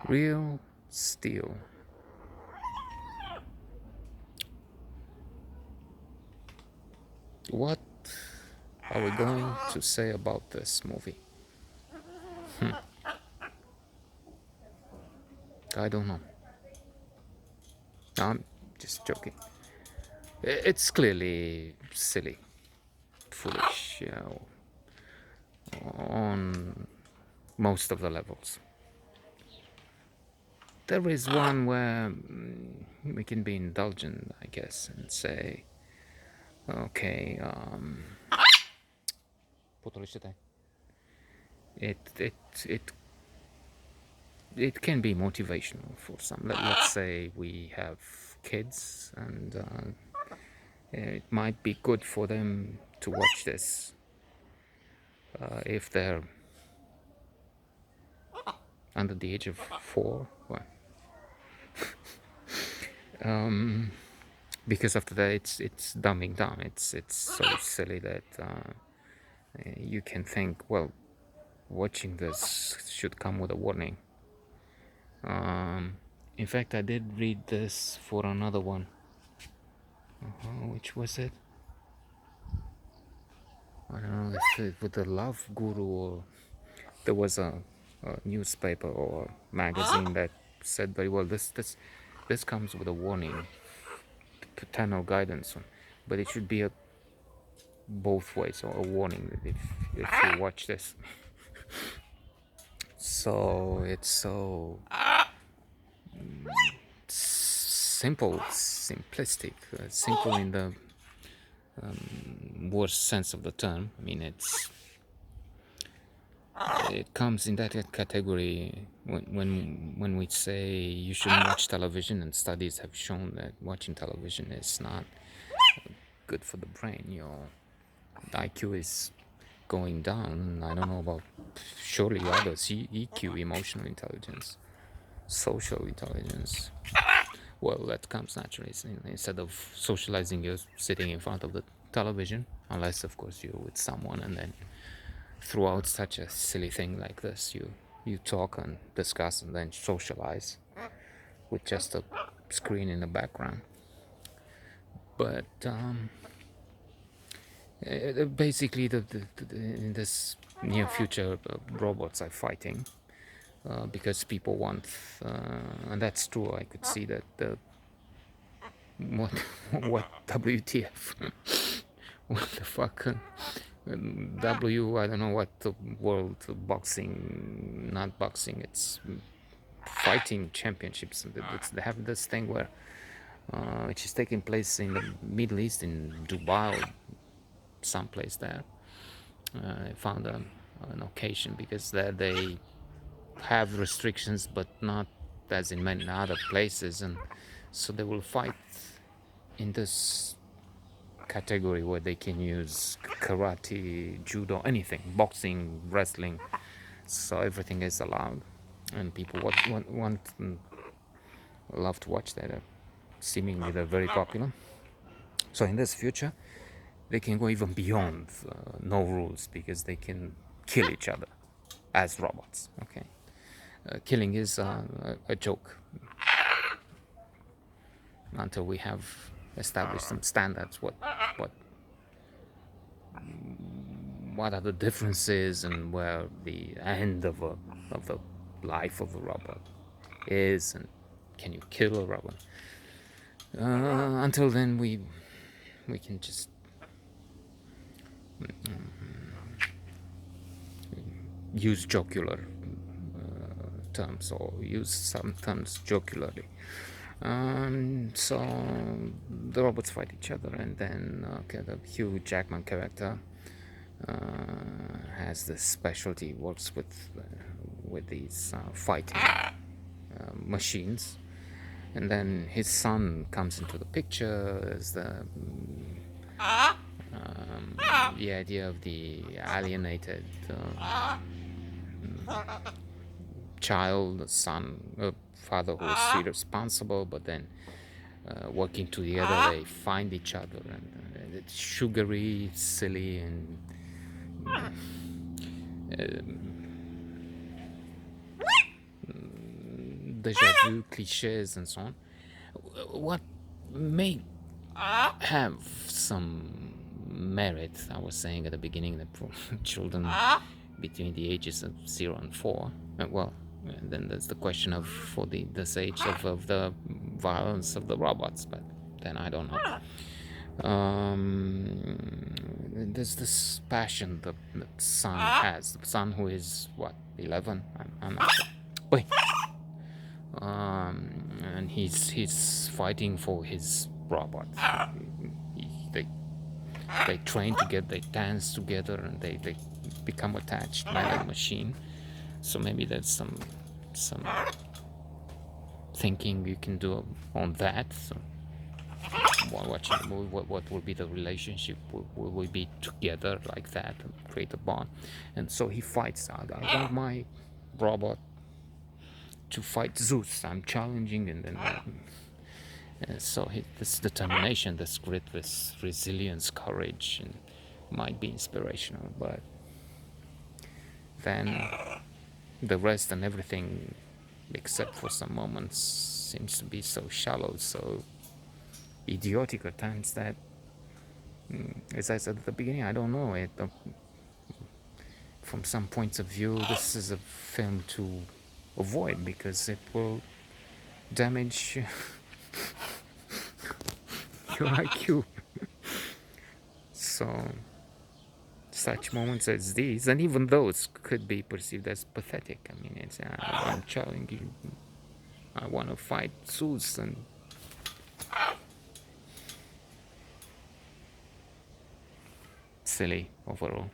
Real Steel. What are we going to say about this movie? I don't know. I'm just joking. It's clearly silly, foolish, on most of the levels. There is one where we can be indulgent, I guess, and say, okay, it it it it can be motivational for some. Let's say we have kids, and it might be good for them to watch this if they're under the age of 4. Well, because after that, it's dumbing down. It's so silly that you can think, well, watching this should come with a warning. In fact, I did read this for another one. Which was it? I don't know if it with the Love Guru, or there was a newspaper or magazine that said very well, this comes with a warning, paternal guidance, but it should be a both ways, or a warning that if you watch this. So it's so simple, simplistic, simple in the worst sense of the term. I mean, it comes in that category when we say you shouldn't watch television, and studies have shown that watching television is not good for the brain. Your IQ is going down. I don't know about surely others. EQ, emotional intelligence, social intelligence. Well, that comes naturally. Instead of socializing, you're sitting in front of the television, unless of course you're with someone, and then throughout such a silly thing like this, you talk and discuss and then socialize with just a screen in the background. But basically, in this near future, robots are fighting because people want, and that's true. I could see that what what WTF, what the fuck. I don't know what the world boxing, not boxing, it's fighting championships. They have this thing where, which is taking place in the Middle East, in Dubai, or someplace there. I found an occasion because there they have restrictions, but not as in many other places, and so they will fight in this category where they can use karate, judo, anything, boxing, wrestling. So everything is allowed, and people want love to watch that. Seemingly, they're very popular. So in this future, they can go even beyond no rules, because they can kill each other as robots. Okay, killing is a joke until we have established some standards. What are the differences, and where the end of the life of a robot is, and can you kill a robot? Until then, we can just use jocular terms, or use some terms jocularly. So the robots fight each other, and then the Hugh Jackman character has this specialty, works with these fighting machines, and then his son comes into the picture as the idea of the alienated child, the son, father who is irresponsible, but then working together, they find each other, and it's sugary, silly, and deja vu cliches and so on. What may have some merit, I was saying at the beginning, that for children between the ages of 0 and 4, well, then there's the question of for this age of the violence of the robots, but then I don't know. There's this passion that son has, the son who is what, 11, I'm not sure. Wait. And he's fighting for his robot. They train together, they dance together, and they become attached by the machine. So maybe there's some thinking you can do on that. So while watching the movie, what will be the relationship? Will we be together like that and create a bond? And so he fights out. I want my robot to fight Zeus. I'm challenging, and then so this determination, this grit, this resilience, courage, and might be inspirational. But then the rest and everything, except for some moments, seems to be so shallow, so idiotic at times that, as I said at the beginning, I don't know it. From some points of view, this is a film to avoid because it will damage your IQ. So such moments as these, and even those, could be perceived as pathetic. I mean, it's I'm challenging you. I want to fight Zeus, and silly overall.